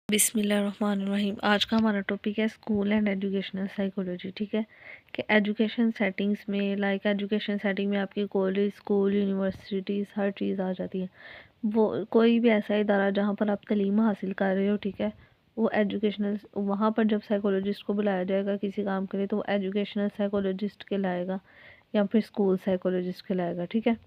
बिस्मिल्लाहिर्रहमानिर्रहीम। आज का हमारा टॉपिक है स्कूल एंड एजुकेशनल साइकोलॉजी। ठीक है कि एजुकेशन सेटिंग्स में एजुकेशन सेटिंग में आपकी कॉलेज, स्कूल, यूनिवर्सिटीज़ हर चीज़ आ जाती है। वो कोई भी ऐसा इदारा जहाँ पर आप तालीम हासिल कर रहे हो, ठीक है, वो एजुकेशनल, वहाँ पर जब साइकोलॉजिस्ट को बुलाया जाएगा किसी काम के लिए तो वो एजुकेशनल साइकोलॉजिस्ट कहलाएगा या फिर स्कूल साइकोलॉजिस्ट कहलाएगा। ठीक है,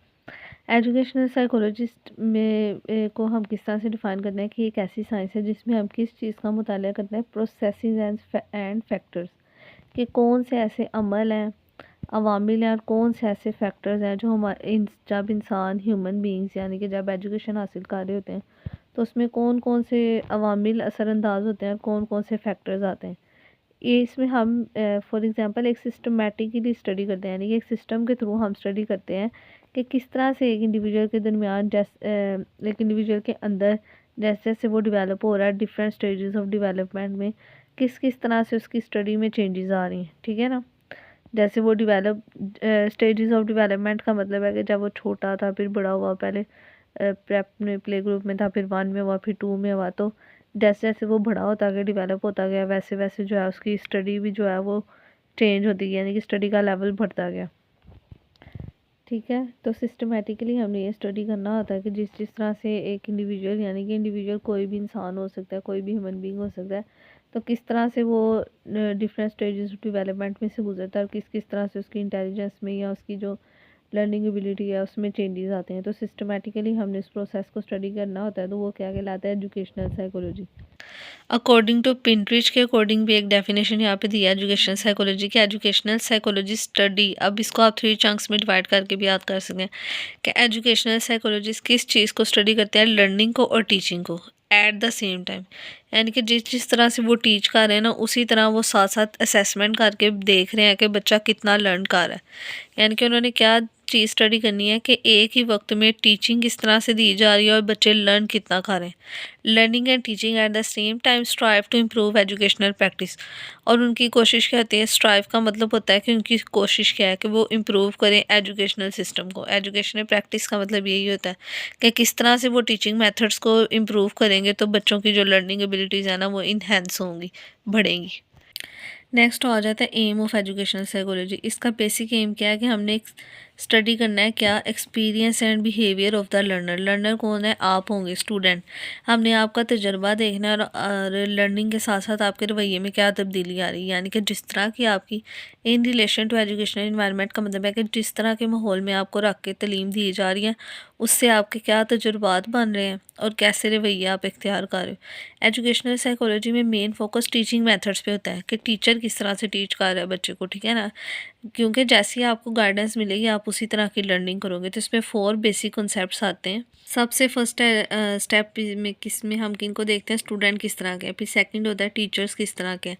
एजुकेशनल साइकोलॉजिस्ट में को हम किस तरह से डिफ़ाइन करते हैं कि एक ऐसी साइंस है जिसमें हम किस चीज़ का मुताला करते हैं, प्रोसेसिंग एंड फैक्टर्स, कि कौन से ऐसे अमल हैं, अवामिल हैं और कौन से ऐसे फैक्टर्स हैं जो हमारे जब इंसान ह्यूमन बींग्स यानी कि जब एजुकेशन हासिल कर रहे होते हैं तो उसमें कौन कौन से अवामिल असरअंदाज होते हैं और कौन कौन से फैक्टर्स आते हैं। ये इसमें हम फॉर एग्ज़ाम्पल एक सिस्टमेटिकली स्टडी करते हैं, यानी कि एक सिस्टम के थ्रू हम स्टडी करते हैं कि किस तरह से एक इंडिविजुअल के दरमियान एक इंडिविजुअल के अंदर जैसे जैसे वो डेवलप हो रहा है डिफरेंट स्टेजेस ऑफ डेवलपमेंट में किस किस तरह से उसकी स्टडी में चेंजेस आ रही हैं। ठीक है ना, जैसे वो डेवलप स्टेजेस ऑफ डेवलपमेंट का मतलब है कि जब वो छोटा था फिर बड़ा हुआ, पहले प्रेप में प्ले ग्रुप में था, फिर 1 में हुआ, फिर 2 में हुआ, तो जैसे जैसे वो बड़ा होता गया, डेवलप होता गया, वैसे वैसे जो है उसकी स्टडी भी जो है वो चेंज होती गई, यानी कि स्टडी का लेवल बढ़ता गया। ठीक है, तो सिस्टमेटिकली हमने ये स्टडी करना होता है कि जिस जिस तरह से एक इंडिविजुअल, यानी कि इंडिविजुअल कोई भी इंसान हो सकता है, कोई भी ह्यूमन बीइंग हो सकता है, तो किस तरह से वो डिफरेंट स्टेजेस ऑफ डेवलपमेंट में से गुजरता है और किस किस तरह से उसकी इंटेलिजेंस में या उसकी जो लर्निंग एबिलिटी है उसमें चेंजेस आते हैं। तो सिस्टमेटिकली हमने इस प्रोसेस को स्टडी करना होता है, तो वो क्या कहलाता है, एजुकेशनल साइकोलॉजी। अकॉर्डिंग टू पिंटरिच के अकॉर्डिंग भी एक डेफिनेशन यहाँ पे दी है एजुकेशनल साइकोलॉजी की, एजुकेशनल साइकोलॉजी स्टडी। अब इसको आप 3 चंक्स में डिवाइड करके भी याद कर सकते हैं कि एजुकेशनल साइकोलॉजिस्ट किस चीज़ को स्टडी करते हैं, लर्निंग को और टीचिंग को एट द सेम टाइम, यानी कि जिस जिस तरह से वो टीच कर रहे हैं ना उसी तरह वो साथ साथ असेसमेंट करके देख रहे हैं कि बच्चा कितना लर्न कर रहा है। यानी कि उन्होंने क्या चीज़ स्टडी करनी है कि एक ही वक्त में टीचिंग किस तरह से दी जा रही है और बच्चे लर्न कितना कर रहे हैं। Learning and teaching at the same time strive to improve educational practice, और उनकी कोशिश क्या होती है, स्ट्राइव का मतलब होता है कि उनकी कोशिश क्या है कि वो इम्प्रूव करें एजुकेशनल सिस्टम को। एजुकेशनल प्रैक्टिस का मतलब यही होता है कि किस तरह से वो टीचिंग मेथड्स को इम्प्रूव करेंगे तो बच्चों की जो लर्निंग एबिलिटीज़ है ना वो इन्हेंस होंगी, बढ़ेंगी। नेक्स्ट आ जाता है एम ऑफ एजुकेशनल साइकोलॉजी। इसका बेसिक एम क्या है कि हमने एक स्टडी करना है क्या, experience and behaviour of the learner. Learner कौन है, आप होंगे स्टूडेंट। हमने आपका तजर्बा देखना है और लर्निंग के साथ साथ आपके रवैये में क्या तब्दीली आ रही है, यानी कि जिस तरह की आपकी in relation to educational environment का मतलब है कि जिस तरह के माहौल में आपको रख के तालीम दी जा रही है उससे आपके क्या तजुर्बात बन रहे हैं और कैसे रवैये आप इख्तियार कर रहे हो। एजुकेशनल साइकोलॉजी में मेन फोकस टीचिंग मेथड्स पे होता है कि टीचर किस तरह से टीच कर रहा है बच्चे को। ठीक है ना, क्योंकि जैसे ही आपको गाइडेंस मिलेगी आप उसी तरह की लर्निंग करोगे। तो इसमें 4 बेसिक कॉन्सेप्ट्स आते हैं। सबसे फर्स्ट स्टेप में किस में हम किन को देखते हैं, स्टूडेंट किस तरह के हैं, फिर सेकंड होता है टीचर्स किस तरह के हैं,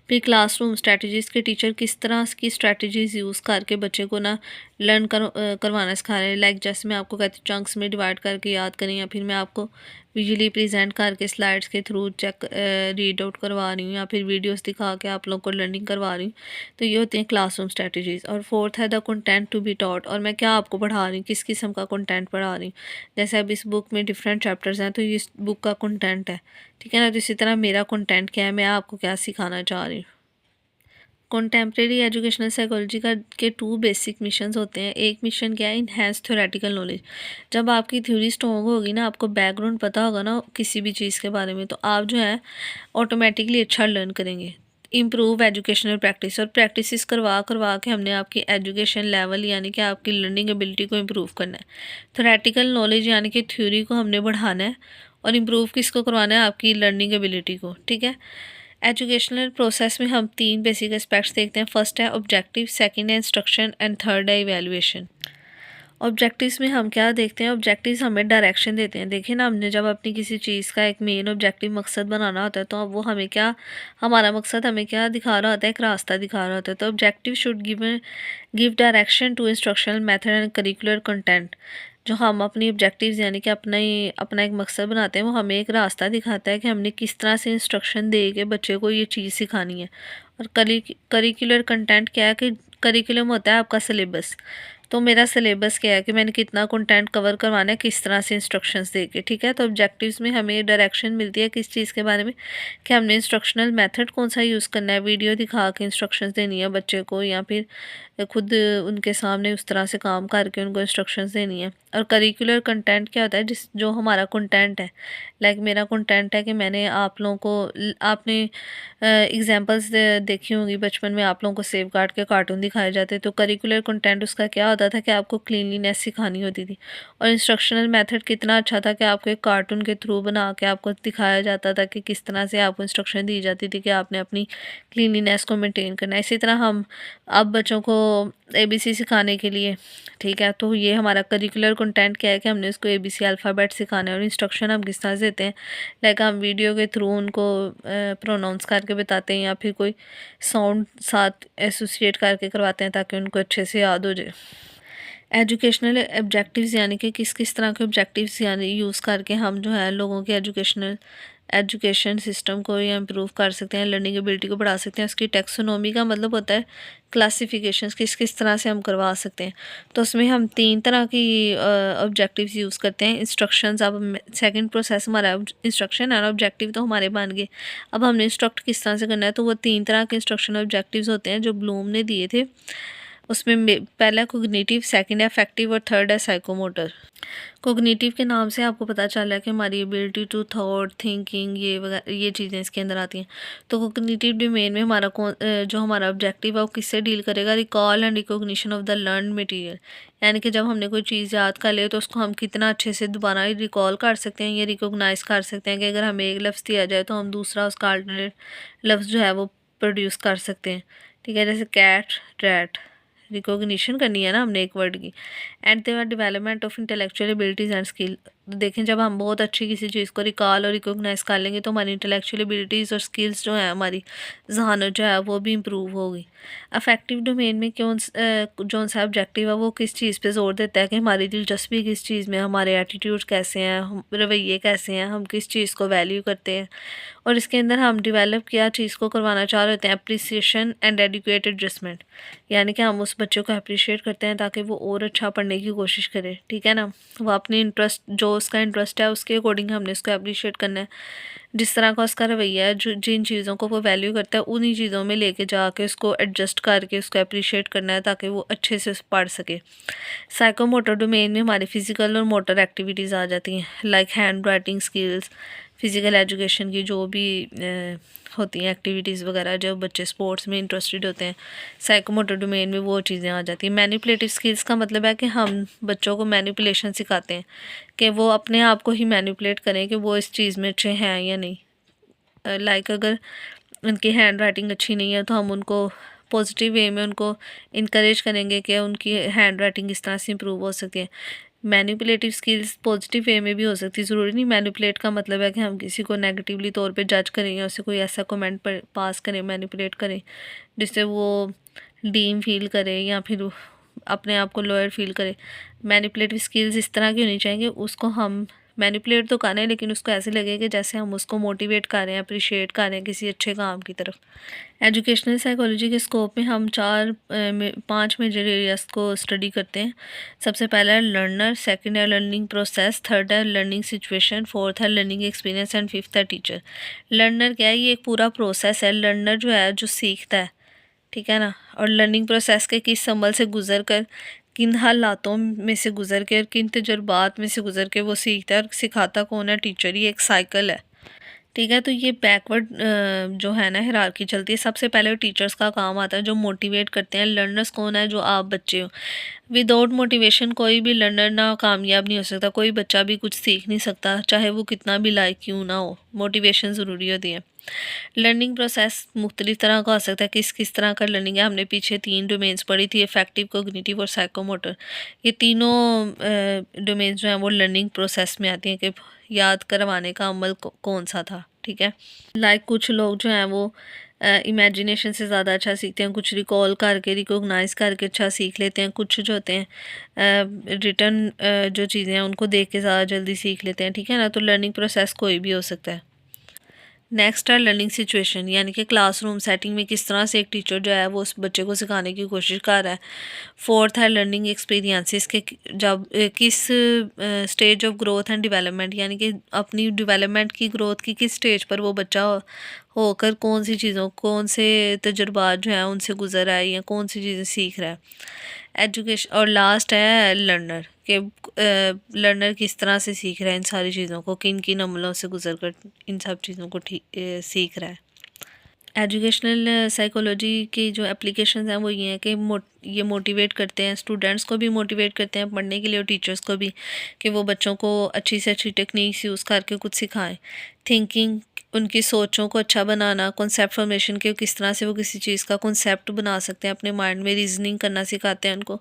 फिर क्लासरूम स्ट्रेटजीज़ के टीचर किस तरह की स्ट्रेटजीज़ यूज़ करके बच्चे को ना लर्न करवाना सिखा रहे हैं। लाइक जैसे मैं आपको कहती हूँ चंक्स में डिवाइड करके याद करें, या फिर मैं आपको विजुअली प्रेजेंट करके स्लाइड्स के थ्रू रीड आउट करवा रही हूँ या फिर वीडियोस दिखा के आप लोगों को लर्निंग करवा रही हूँ। तो ये होती हैं क्लासरूम स्ट्रेटजीज़। और फोर्थ है the content to be taught, और मैं क्या आपको पढ़ा रही हूँ, किस किस्म का कंटेंट पढ़ा रही हूँ। जैसे अब इस बुक में डिफरेंट चैप्टर्स हैं तो ये इस बुक का कंटेंट है। ठीक है ना, तो इसी तरह मेरा कंटेंट क्या है, मैं आपको क्या सिखाना चाह रही हूँ। कंटेम्प्रेरी एजुकेशनल साइकोलॉजी का के 2 बेसिक मिशंस होते हैं। एक मिशन क्या है, इन्हेंस थ्योरेटिकल नॉलेज। जब आपकी थ्योरी स्ट्रॉन्ग होगी ना, आपको बैकग्राउंड पता होगा ना किसी भी चीज़ के बारे में, तो आप जो है ऑटोमेटिकली अच्छा लर्न करेंगे। इम्प्रूव एजुकेशनल प्रैक्टिस, और प्रैक्टिस करवा करवा के हमने आपकी एजुकेशन लेवल यानी कि आपकी लर्निंग एबिलिटी को इम्प्रूव करना है। थ्योरेटिकल नॉलेज यानी कि थ्योरी को हमने बढ़ाना है, और इम्प्रूव किसको करवाना है, आपकी लर्निंग एबिलिटी को। ठीक है, एजुकेशनल प्रोसेस में हम 3 बेसिक एस्पेक्ट्स देखते हैं। फर्स्ट है ऑब्जेक्टिव, सेकंड है इंस्ट्रक्शन एंड थर्ड है इवैल्यूएशन। ऑब्जेक्टिव्स में हम क्या देखते हैं, ऑब्जेक्टिव्स हमें डायरेक्शन देते हैं। देखिए ना, हमने जब अपनी किसी चीज़ का एक मेन ऑब्जेक्टिव मकसद बनाना होता है तो अब वो हमें क्या, हमारा मकसद हमें क्या दिखा रहा होता है, एक रास्ता दिखा रहा होता है। तो objective should give direction to instructional method and curricular content. जो हम अपनी ऑब्जेक्टिव्स यानी कि अपना एक मकसद बनाते हैं वो हमें एक रास्ता दिखाता है कि हमने किस तरह से इंस्ट्रक्शन दे के बच्चे को ये चीज़ सिखानी है। और करिकुलर कंटेंट क्या है कि करिकुलम होता है आपका सिलेबस। तो मेरा सिलेबस क्या है कि मैंने कितना कंटेंट कवर करवाना है, किस तरह से इंस्ट्रक्शंस दे के, ठीक है। तो ऑब्जेक्टिव्स में हमें डायरेक्शन मिलती है किस चीज़ के बारे में, कि हमने इंस्ट्रक्शनल मेथड कौन सा यूज़ करना है, वीडियो दिखा के इंस्ट्रक्शंस देनी है बच्चे को, या फिर खुद उनके सामने उस तरह से काम करके उनको इंस्ट्रक्शंस देनी है। और करिकुलर कंटेंट क्या होता है, जिस जो हमारा कंटेंट है, लाइक मेरा कंटेंट है कि मैंने आप लोगों को, आपने एग्जांपल्स देखी होंगी बचपन में, आप लोगों को सेव गार्ड के कार्टून दिखाए जाते, तो करिकुलर कंटेंट उसका क्या होता था कि आपको क्लीनलीनेस सिखानी होती थी। और इंस्ट्रक्शनल मेथड कितना अच्छा था कि आपको एक कार्टून के थ्रू बना के आपको दिखाया जाता था कि किस तरह से आपको इंस्ट्रक्शन दी जाती थी कि आपने अपनी क्लीनलीनेस को मेंटेन करना है। इसी तरह हम अब बच्चों को एबीसी सिखाने के लिए, ठीक है, तो ये हमारा करिकुलर कंटेंट क्या है कि हमने उसको एबीसी अल्फ़ाबेट सिखाना है। और इंस्ट्रक्शन हम किस तरह से देते हैं, लाइक हम वीडियो के थ्रू उनको प्रोनाउंस करके बताते हैं, या फिर कोई साउंड साथ एसोसिएट करके करवाते हैं ताकि उनको अच्छे से याद हो जाए। एजुकेशनल ऑब्जेक्टिव्स यानी कि किस किस तरह के ऑब्जेक्टिव्स यानी यूज़ करके हम जो है लोगों के एजुकेशन सिस्टम को या इम्प्रूव कर सकते हैं, लर्निंग एबिलिटी को बढ़ा सकते हैं। उसकी टेक्सोनोमी का मतलब होता है क्लासिफिकेशंस, किस किस तरह से हम करवा सकते हैं। तो उसमें हम 3 तरह की ऑब्जेक्टिव्स यूज़ करते हैं। इंस्ट्रक्शंस, अब सेकंड प्रोसेस हमारा इंस्ट्रक्शन और ऑब्जेक्टिव तो हमारे बन गए। अब हमने इंस्ट्रक्ट किस तरह से करना है, तो वो 3 तरह के इंस्ट्रक्शन ऑब्जेक्टिव्स होते हैं जो ब्लूम ने दिए थे। उसमें पहला कोग्निटिव, सेकंड है अफेक्टिव और थर्ड है साइकोमोटर। कोग्निटिव के नाम से आपको पता चल रहा है कि हमारी एबिलिटी टू थॉट, थिंकिंग, ये वगैरह ये चीज़ें इसके अंदर आती हैं। तो कोग्निटिव डोमेन में हमारा जो हमारा ऑब्जेक्टिव है वो किससे डील करेगा, recall and recognition of the learn material. यानी कि जब हमने कोई चीज़ याद कर ले तो उसको हम कितना अच्छे से दोबारा रिकॉल कर सकते हैं या रिकॉग्नाइज कर सकते हैं, कि अगर हमें एक लफ्ज़ दिया जाए तो हम दूसरा उसका अल्टरनेट लफ्ज़ जो है वो प्रोड्यूस कर सकते हैं, ठीक है। जैसे कैट, रैट, रिकॉग्निशन करनी है ना हमने एक वर्ड की। And the development of intellectual abilities and skill. देखें, जब हम बहुत अच्छी किसी चीज़ को रिकॉल और रिकॉग्नाइज कर लेंगे तो हमारी इंटेलेक्चुअल एबिलिटीज़ और स्किल्स जो है, हमारी जहानत जो है वो भी इम्प्रूव होगी। अफेक्टिव डोमेन में जो सा ऑब्जेक्टिव है वो किस चीज़ पे जोर देता है कि हमारी दिलचस्पी किस चीज़ में, हमारे एटीट्यूड कैसे हैं, हम रवैये कैसे हैं, हम किस चीज़ को वैल्यू करते हैं। और इसके अंदर हम डेवलप क्या चीज़ को करवाना चाह रहे होते हैं, अप्रिसिएशन एंड एडिक्वेट एडजस्टमेंट। यानी कि हम उस बच्चे को अप्रिशिएट करते हैं ताकि वो और अच्छा पढ़ने की कोशिश करे, ठीक है ना। वो अपने इंटरेस्ट, जो उसका इंटरेस्ट है उसके अकॉर्डिंग हमने उसको अप्रिशिएट करना है। जिस तरह का उसका रवैया है, जो जिन चीज़ों को वो वैल्यू करता है उन्हीं चीज़ों में लेके जाके उसको एडजस्ट करके उसको अप्रिशिएट करना है ताकि वो अच्छे से पढ़ सके। साइकोमोटर डोमेन में हमारी फिज़िकल और मोटर एक्टिविटीज़ आ जाती हैं, like hand writing skills, physical education की जो भी होती हैं एक्टिविटीज़ वगैरह, जो बच्चे स्पोर्ट्स में इंटरेस्टेड होते हैं, साइकोमोटर डोमेन में वो चीज़ें आ जाती हैं। मैनिपुलेटिव स्किल्स का मतलब है कि हम बच्चों को मैनिपुलेशन सिखाते हैं, कि वो अपने आप को ही मैनिपुलेट करें कि वो इस चीज़ में अच्छे हैं या नहीं। लाइक अगर उनकी हैंड राइटिंग अच्छी नहीं है तो हम उनको पॉजिटिव वे में उनको इनकरेज करेंगे कि उनकी हैंड राइटिंग इस तरह से इम्प्रूव हो सके। मैनिपुलेटिव स्किल्स पॉजिटिव वे में भी हो सकती है, ज़रूरी नहीं मैनिपुलेट का मतलब है कि हम किसी को नेगेटिवली तौर पे जज करें या उससे कोई ऐसा कमेंट पास करें, मैनिपुलेट करें जिससे वो डीम फील करे या फिर अपने आप को लोअर फील करे। मैनिपुलेटिव स्किल्स इस तरह की होनी चाहिए, उसको हम मैनिपुलेट तो करें लेकिन उसको ऐसे लगे कि जैसे हम उसको मोटिवेट कर रहे हैं, अप्रिशिएट कर रहे हैं किसी अच्छे काम की तरफ। एजुकेशनल साइकोलॉजी के स्कोप में हम 5 मेजर एरियाज को स्टडी करते हैं। सबसे पहला है लर्नर, सेकंड है लर्निंग प्रोसेस, थर्ड है लर्निंग सिचुएशन, फोर्थ है लर्निंग एक्सपीरियंस एंड फिफ्थ है टीचर। लर्नर क्या है, ये एक पूरा प्रोसेस है। लर्नर जो है जो सीखता है, ठीक है ना। और लर्निंग प्रोसेस के किस संभल से गुजर कर, किन हालातों में से गुजर के और किन तजुर्बात में से गुजर के वो सीखता है, और सिखाता कौन है, टीचर। ये एक साइकिल है, ठीक है। तो ये बैकवर्ड जो है ना हिरार्की चलती है। सबसे पहले टीचर्स का काम आता है जो मोटिवेट करते हैं। लर्नर्स कौन है, जो आप बच्चे हो। विदाउट मोटिवेशन कोई भी लर्नर ना कामयाब नहीं हो सकता, कोई बच्चा भी कुछ सीख नहीं सकता, चाहे वो कितना भी लायक क्यों ना हो। मोटिवेशन ज़रूरी होती है। लर्निंग प्रोसेस मुख्तलिफ तरह का हो सकता है, किस किस तरह का लर्निंग है। हमने पीछे 3 डोमेन्स पढ़ी थी, इफेक्टिव, कोग्निटिव और साइकोमोटर। ये तीनों डोमेन्स जो हैं वो लर्निंग प्रोसेस में आती हैं कि याद करवाने का अमल कौन सा था, ठीक है। लाइक कुछ लोग जो हैं वो इमेजिनेशन से ज़्यादा अच्छा सीखते हैं, कुछ रिकॉल करके रिकॉग्नाइज करके अच्छा सीख लेते हैं, कुछ जो होते हैं रिटर्न जो चीज़ें हैं उनको देख के ज़्यादा जल्दी सीख लेते हैं, ठीक है ना। तो लर्निंग प्रोसेस कोई भी हो सकता है। नेक्स्ट है लर्निंग सिचुएशन, यानी कि क्लासरूम सेटिंग में किस तरह से एक टीचर जो है वो उस बच्चे को सिखाने की कोशिश कर रहा है। फोर्थ है लर्निंग एक्सपीरियंसेस के जब किस stage of growth and development, यानी कि अपनी डेवलपमेंट की ग्रोथ की किस स्टेज पर वो बच्चा होकर कौन सी चीज़ों कौन से तजुर्बात जो हैं उनसे गुजर रहा है या कौन सी चीज़ें सीख रहा है। एजुकेशन और लास्ट है लर्नर के लर्नर किस तरह से सीख रहा है इन सारी चीज़ों को, किन किन अमलों से गुजर कर इन सब चीज़ों को ठीक सीख रहा है। एजुकेशनल साइकोलॉजी की जो एप्लीकेशंस हैं वो ये हैं कि ये मोटिवेट करते हैं, स्टूडेंट्स को भी मोटिवेट करते हैं पढ़ने के लिए और टीचर्स को भी, कि वो बच्चों को अच्छी से अच्छी टेक्निक्स यूज़ करके कुछ सिखाएं। थिंकिंग, उनकी सोचों को अच्छा बनाना, कॉन्सेप्ट फॉर्मेशन के किस तरह से वो किसी चीज़ का कॉन्सेप्ट बना सकते हैं अपने माइंड में, रीजनिंग करना सिखाते हैं उनको,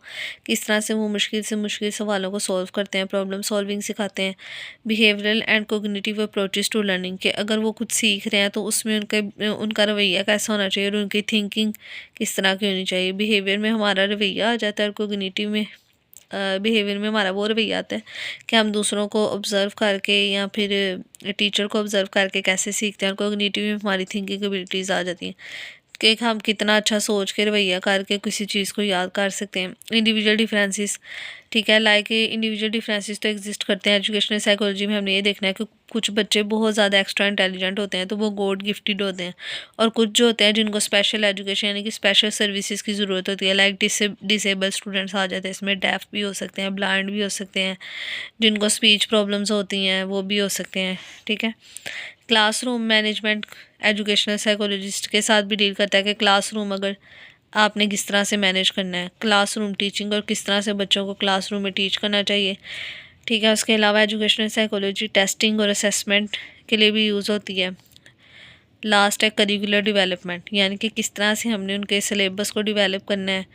किस तरह से वो मुश्किल से मुश्किल सवालों को सॉल्व करते हैं, प्रॉब्लम सॉल्विंग सिखाते हैं। Behavioural and cognitive approaches to learning, के अगर वो कुछ सीख रहे हैं तो उसमें उनका रवैया कैसा होना चाहिए और उनकी थिंकिंग किस तरह की होनी चाहिए। बिहेवियर में हमारा रवैया आ जाता है और कोग्निटिव में बिहेवियर में हमारा वो रवैया आता है कि हम दूसरों को ऑब्ज़र्व करके या फिर टीचर को ऑब्ज़र्व करके कैसे सीखते हैं, और कोग्निटिव में हमारी थिंकिंग एबिलिटीज़ आ जाती हैं कि हम कितना अच्छा सोच के रवैया करके किसी चीज़ को याद कर सकते हैं। इंडिविजुअल डिफरेंसेस, ठीक है, लाइक इंडिविजुअल डिफरेंसेस तो एग्जिस्ट करते हैं। एजुकेशनल साइकोलॉजी में हमने ये देखना है कि कुछ बच्चे बहुत ज़्यादा एक्स्ट्रा इंटेलिजेंट होते हैं तो वो गॉड गिफ्टेड होते हैं, और कुछ जो होते हैं जिनको स्पेशल एजुकेशन यानी कि स्पेशल सर्विसेज की ज़रूरत होती है, लाइक डिसेबल स्टूडेंट्स आ जाते हैं इसमें, डेफ भी हो सकते हैं, ब्लाइंड भी हो सकते हैं, जिनको स्पीच प्रॉब्लम्स होती हैं वो भी हो सकते हैं। ठीक है, क्लासरूम मैनेजमेंट एजुकेशनल साइकोलॉजिस्ट के साथ भी डील करता है कि क्लासरूम अगर आपने किस तरह से मैनेज करना है, क्लासरूम टीचिंग और किस तरह से बच्चों को क्लासरूम में टीच करना चाहिए। ठीक है, उसके अलावा एजुकेशनल साइकोलॉजी टेस्टिंग और असेसमेंट के लिए भी यूज़ होती है। लास्ट है करिकुलर डेवलपमेंट, यानी कि किस तरह से हमने उनके सिलेबस को डेवलप करना है,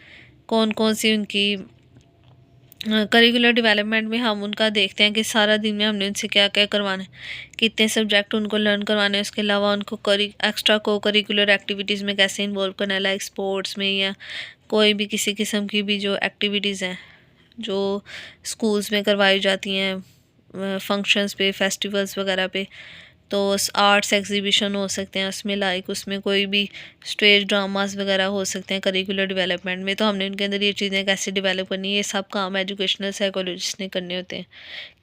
कौन कौन सी उनकी करिकुलर डेवलपमेंट में हम उनका देखते हैं कि सारा दिन में हमने उनसे क्या क्या करवाना है, कितने सब्जेक्ट उनको लर्न करवाने हैं। उसके अलावा उनको एक्स्ट्रा को करिकुलर एक्टिविटीज़ में कैसे इन्वॉल्व करना है, लाइक स्पोर्ट्स में या कोई भी किसी किस्म की भी जो एक्टिविटीज़ हैं जो स्कूल्स में करवाई जाती हैं फंक्शंस पे, फेस्टिवल्स वगैरह पे। तो आर्ट्स एग्जीबिशन हो सकते हैं उसमें, लाइक उसमें कोई भी स्टेज ड्रामास वगैरह हो सकते हैं करिकुलर डेवलपमेंट में। तो हमने उनके अंदर ये चीज़ें कैसे डेवलप करनी है, ये सब काम एजुकेशनल साइकोलॉजिस्ट ने करने होते हैं,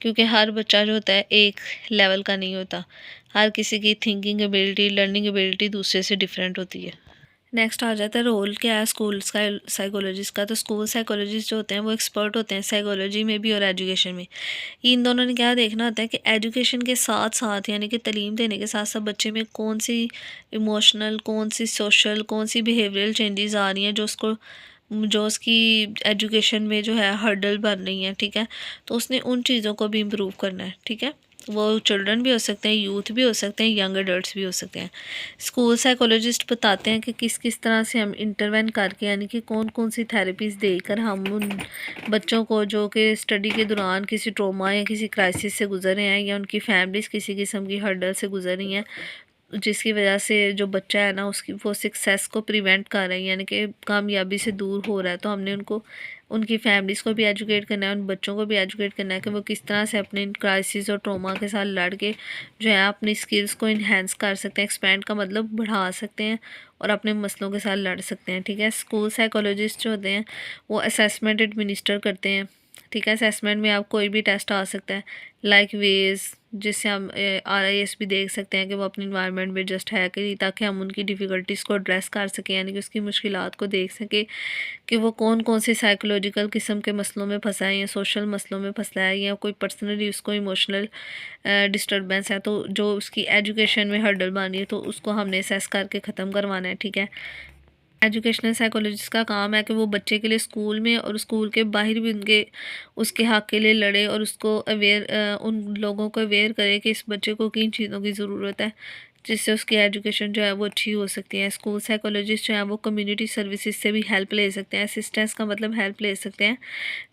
क्योंकि हर बच्चा जो होता है एक लेवल का नहीं होता, हर किसी की थिंकिंग एबिलिटी, लर्निंग एबिलिटी दूसरे से डिफरेंट होती है। नेक्स्ट आ जाता है रोल क्या है स्कूल साइकोलॉजिस्ट का। तो स्कूल साइकोलॉजिस्ट जो होते हैं वो एक्सपर्ट होते हैं साइकोलॉजी में भी और एजुकेशन में। इन दोनों ने क्या देखना होता है कि एजुकेशन के साथ साथ, यानी कि तालीम देने के साथ साथ बच्चे में कौन सी इमोशनल, कौन सी सोशल, कौन सी बिहेवियरल चेंजेस आ रही हैं जो उसकी एजुकेशन में जो है हर्डल बन रही हैं। ठीक है, तो उसने उन चीज़ों को भी इम्प्रूव करना है। ठीक है, वो चिल्ड्रन भी हो सकते हैं, यूथ भी हो सकते हैं, यंग एडल्ट्स भी हो सकते हैं। स्कूल साइकोलॉजिस्ट बताते हैं कि किस किस तरह से हम इंटरवेन करके, यानी कि कौन कौन सी थेरेपीज़ देकर हम उन बच्चों को जो कि स्टडी के दौरान किसी ट्रॉमा या किसी क्राइसिस से गुजर रहे हैं या उनकी फैमिलीज़ किसी किस्म की हर्डल से गुजर रही हैं, जिसकी वजह से जो बच्चा है ना उसकी वो सक्सेस को प्रिवेंट कर रहे हैं, यानी कि कामयाबी से दूर हो रहा है। तो हमने उनको उनकी फैमिलीज़ को भी एजुकेट करना है, उन बच्चों को भी एजुकेट करना है कि वो किस तरह से अपने क्राइसिस और ट्रॉमा के साथ लड़ के जो है अपनी स्किल्स को इन्हेंस कर सकते हैं, एक्सपेंड का मतलब बढ़ा सकते हैं और अपने मसलों के साथ लड़ सकते हैं। ठीक है, स्कूल साइकोलॉजिस्ट जो होते हैं वो असेसमेंट एडमिनिस्टर करते हैं। ठीक है, असेसमेंट में आप कोई भी टेस्ट आ सकता है, लाइक वेज, जिससे हम RIS भी देख सकते हैं कि वो अपनी इन्वायरमेंट में एडजस्ट है कि नहीं, ताकि हम उनकी डिफ़िकल्टीज़ को एड्रेस कर सकें, यानी कि उसकी मुश्किलात को देख सकें कि वो कौन कौन से साइकोलॉजिकल किस्म के मसलों में फंसा है या सोशल मसलों में फंसा है या कोई पर्सनली उसको इमोशनल डिस्टर्बेंस है, तो जो उसकी एजुकेशन में हर्डल बनी है तो उसको हमने असेस करके ख़त्म करवाना है। ठीक है, एजुकेशनल साइकोलॉजिस्ट का काम है कि वो बच्चे के लिए स्कूल में और स्कूल के बाहर भी उसके हक़ के लिए लड़े और उसको उन लोगों को अवेयर करे कि इस बच्चे को किन चीज़ों की ज़रूरत है जिससे उसकी एजुकेशन जो है वो अच्छी हो सकती है। स्कूल साइकोलॉजिस्ट जो है वो कम्युनिटी सर्विसेज से भी हेल्प ले सकते हैं, असिस्टेंस का मतलब हेल्प ले सकते हैं,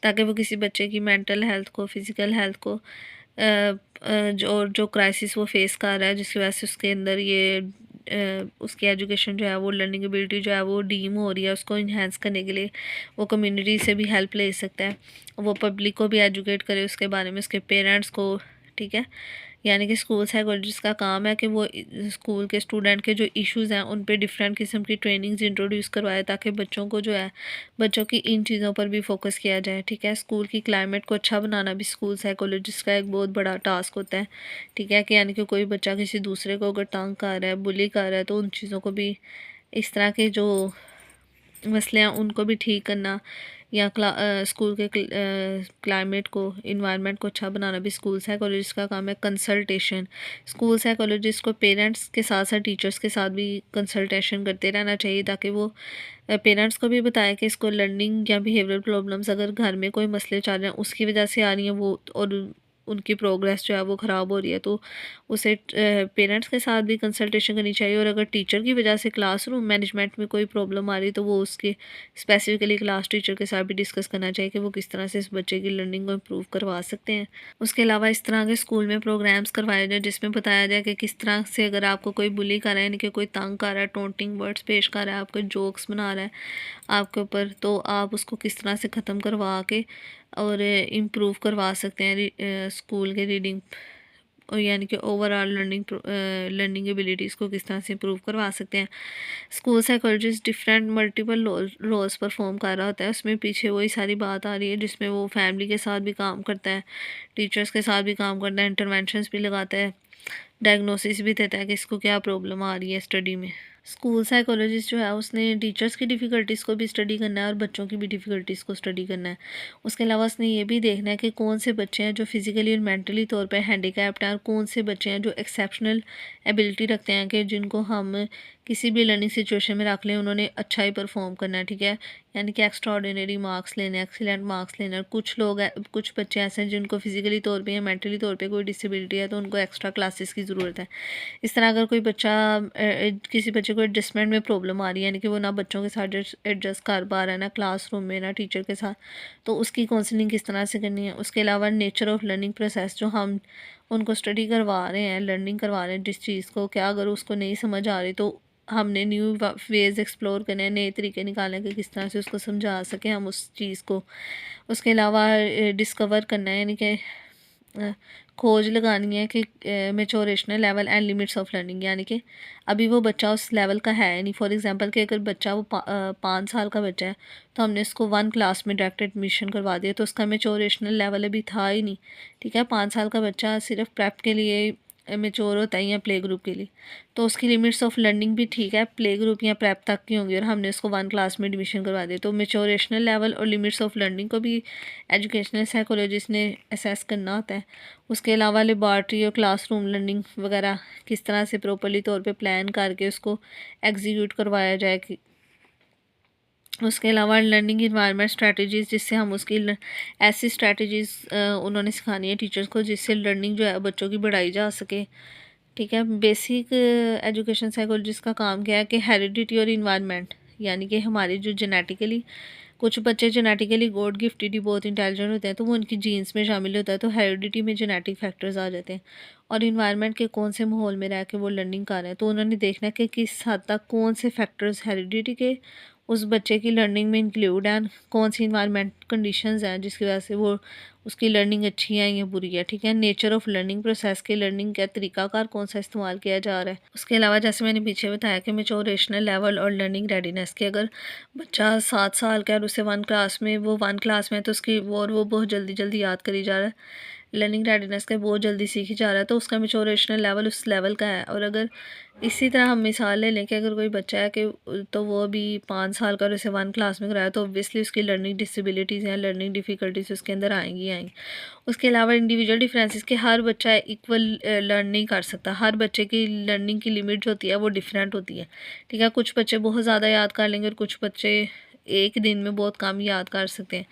ताकि वो किसी बच्चे की मेंटल हेल्थ को, फिज़िकल हेल्थ को जो क्राइसिस वो फेस कर रहा है जिसकी वजह से उसके अंदर ये उसकी एजुकेशन जो है वो, लर्निंग एबिलिटी जो है वो डीम हो रही है, उसको इन्हेंस करने के लिए वो कम्युनिटी से भी हेल्प ले सकता है। वो पब्लिक को भी एजुकेट करे उसके बारे में, उसके पेरेंट्स को। ठीक है, यानी कि स्कूल साइकोलॉजिस्ट का काम है कि वो स्कूल के स्टूडेंट के जो इश्यूज़ हैं उन पे डिफरेंट किस्म की ट्रेनिंग्स इंट्रोड्यूस करवाए, ताकि बच्चों को जो है बच्चों की इन चीज़ों पर भी फोकस किया जाए। ठीक है, स्कूल की क्लाइमेट को अच्छा बनाना भी स्कूल साइकोलॉजिस्ट का एक बहुत बड़ा टास्क होता है। ठीक है, कि यानी कि कोई बच्चा किसी दूसरे को अगर तंग कर रहा है, बुली कर रहा है, तो उन चीज़ों को भी, इस तरह के जो मसले हैं उनको भी ठीक करना, या स्कूल के क्लाइमेट को, इन्वायरमेंट को अच्छा बनाना भी स्कूल साइकोलॉजिस्ट का काम है। कंसल्टेशन, स्कूल साइकोलॉजिस्ट को पेरेंट्स के साथ साथ टीचर्स के साथ भी कंसल्टेशन करते रहना चाहिए, ताकि वो पेरेंट्स को भी बताए कि इसको लर्निंग या बिहेवियरल प्रॉब्लम्स अगर घर में कोई मसले चल रहे हैं उसकी वजह से आ रही हैं वो, और उनकी प्रोग्रेस जो है वो ख़राब हो रही है, तो उसे पेरेंट्स के साथ भी कंसल्टेशन करनी चाहिए। और अगर टीचर की वजह से क्लासरूम मैनेजमेंट में कोई प्रॉब्लम आ रही है तो वो उसके स्पेसिफिकली क्लास टीचर के साथ भी डिस्कस करना चाहिए कि वो किस तरह से इस बच्चे की लर्निंग को इम्प्रूव करवा सकते हैं। उसके अलावा इस तरह के स्कूल में प्रोग्राम्स करवाए जाए जिसमें बताया जाए कि किस तरह से अगर आपको कोई बुली कर रहा है, यानी कि कोई तंग कर रहा है, टोंटिंग वर्ड्स पेश कर रहा है, आपको जोक्स बना रहा है आपके ऊपर, तो आप उसको किस तरह से ख़त्म करवा के और इम्प्रूव करवा सकते हैं स्कूल के रीडिंग, और यानी कि ओवरऑल लर्निंग एबिलिटीज़ को किस तरह से इम्प्रूव करवा सकते हैं। School psychologist different multiple roles perform कर रहा होता है, उसमें पीछे वही सारी बात आ रही है जिसमें वो फैमिली के साथ भी काम करता है, टीचर्स के साथ भी काम करता है, इंटरवेंशंस भी लगाता है, डायग्नोसिस भी देता है कि इसको क्या प्रॉब्लम आ रही है स्टडी में। स्कूल साइकोलॉजिस्ट जो है उसने टीचर्स की डिफ़िकल्टीज़ को भी स्टडी करना है और बच्चों की भी डिफ़िकल्टीज़ को स्टडी करना है। उसके अलावा उसने ये भी देखना है कि कौन से बच्चे हैं जो फिज़िकली और मेंटली तौर पे हैंडीकैप्ड हैं, और कौन से बच्चे हैं जो एक्सेप्शनल एबिलिटी रखते हैं कि जिनको हम किसी भी लर्निंग सिचुएशन में रख लें उन्होंने अच्छा ही परफॉर्म करना है। ठीक है, यानी कि एक्स्ट्रा ऑर्डिनरी मार्क्स लेने, एक्सीलेंट मार्क्स लेना। कुछ बच्चे ऐसे हैं जिनको फिज़िकली तौर पे या मेंटली तौर पे कोई डिसेबिलिटी है तो उनको एक्स्ट्रा क्लासेस की ज़रूरत है। इस तरह अगर कोई बच्चा किसी बच्चे को एडजस्टमेंट में प्रॉब्लम आ रही है, यानी कि वो ना बच्चों के साथ एडजस्ट कर पा रहा है, ना क्लासरूम में, ना टीचर के साथ, तो उसकी काउंसलिंग किस तरह से करनी है। उसके अलावा नेचर ऑफ लर्निंग प्रोसेस, जो हम उनको स्टडी करवा रहे हैं, लर्निंग करवा रहे हैं जिस चीज़ को, क्या अगर उसको नहीं समझ आ रही तो हमने न्यू वेज़ एक्सप्लोर करने हैं, नए तरीके निकालने के किस तरह से उसको समझा सकें हम उस चीज़ को। उसके अलावा डिस्कवर करना है, यानी कि अ, खोज लगानी है कि maturational level and limits of learning, यानी कि अभी वो बच्चा उस लेवल का है नहीं। फॉर एग्जांपल कि अगर बच्चा वो 5 साल का बच्चा है तो हमने उसको 1 क्लास में डायरेक्ट एडमिशन करवा दिया तो उसका मैच्योरेशनल लेवल अभी था ही नहीं। ठीक है, 5 साल का बच्चा सिर्फ प्रेप के लिए मेच्योर होता है या प्ले ग्रुप के लिए, तो उसकी लिमिट्स ऑफ लर्निंग भी ठीक है प्ले ग्रुप या प्रेप तक की होंगी, और हमने उसको 1 क्लास में एडमिशन करवा दिया। तो मेच्योरेशनल लेवल और लिमिट्स ऑफ लर्निंग को भी एजुकेशनल साइकोलॉजिस्ट ने असेस करना होता है। उसके अलावा लेबॉर्ट्री और क्लासरूम लर्निंग वगैरह किस तरह से प्रॉपर्ली तौर पे प्लान करके उसको एग्जीक्यूट करवाया जाए कि उसके अलावा लर्निंग इन्वायरमेंट स्ट्रेटजीज़, जिससे हम ऐसी स्ट्रेटजीज़ उन्होंने सिखानी है टीचर्स को जिससे लर्निंग जो है बच्चों की बढ़ाई जा सके। ठीक है, बेसिक एजुकेशन साइकोलॉजिस्ट का काम क्या है कि हेरिडिटी और इन्वायरमेंट, यानी कि हमारी जो जेनेटिकली, कुछ बच्चे जेनेटिकली गॉड गिफ्टेड ही बहुत इंटेलिजेंट होते हैं तो वो उनकी जीन्स में शामिल होता है, तो हेरिडिटी में जेनेटिक फैक्टर्स आ जाते हैं। और इन्वायरमेंट के कौन से माहौल में रह के वो लर्निंग कर रहे हैं, तो उन्होंने देखना है कि किस हद तक कौन से फैक्टर्स हेरिडिटी के उस बच्चे की लर्निंग में इंक्लूड हैं, कौन सी इन्वायरमेंट कंडीशंस हैं जिसकी वजह से वो उसकी लर्निंग अच्छी है या बुरी है। ठीक है, नेचर ऑफ लर्निंग प्रोसेस के लर्निंग का तरीकाकार कौन सा इस्तेमाल किया जा रहा है। उसके अलावा जैसे मैंने पीछे बताया कि मैच्योरेशनल लेवल और लर्निंग रेडीनेस के, अगर बच्चा 7 साल का है और उसे 1 क्लास में, वो 1 क्लास में है तो उसकी वो बहुत जल्दी जल्दी याद करी जा रहा है, लर्निंग रेडीनेस का बहुत जल्दी सीखी जा रहा है, तो उसका मैच्योरेशनल लेवल उस लेवल का है। और अगर इसी तरह हम मिसाल ले लें कि अगर कोई बच्चा है कि तो वो अभी 5 साल का और उसे 1 क्लास में कराया तो ऑब्वियसली उसकी लर्निंग डिसेबिलिटीज़ या लर्निंग डिफ़िकल्टीज उसके अंदर आएंगी आएंगी। उसके अलावा इंडिविजुअल डिफरेंसेस के, हर बच्चा इक्वल लर्न नहीं कर सकता, हर बच्चे की लर्निंग की लिमिट जो होती है वो डिफरेंट होती है। ठीक है, कुछ बच्चे बहुत ज़्यादा याद कर लेंगे और कुछ बच्चे एक दिन में बहुत कम याद कर सकते हैं,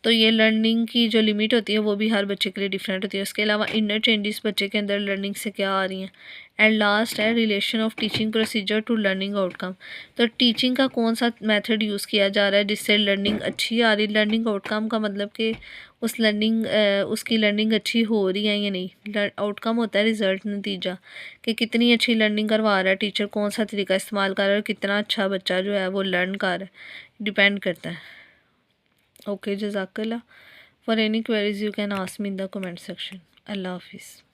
तो ये लर्निंग की जो लिमिट होती है वो भी हर बच्चे के लिए डिफरेंट होती है। उसके अलावा इनर चेंजेस बच्चे के अंदर लर्निंग से क्या आ रही हैं। एंड लास्ट है relation of teaching procedure to learning outcome, तो टीचिंग का कौन सा मेथड यूज़ किया जा रहा है जिससे लर्निंग अच्छी आ रही। लर्निंग आउटकम का मतलब कि उसकी लर्निंग अच्छी हो रही है या नहीं। आउटकम होता है रिज़ल्ट, नतीजा, कि कितनी अच्छी लर्निंग करवा रहा है टीचर, कौन सा तरीका इस्तेमाल कर रहा है और कितना अच्छा बच्चा जो है वो लर्न कर रहा है, डिपेंड करता है। Okay, Jazakallah. For any queries, you can ask me in the comment section. Allah Hafiz.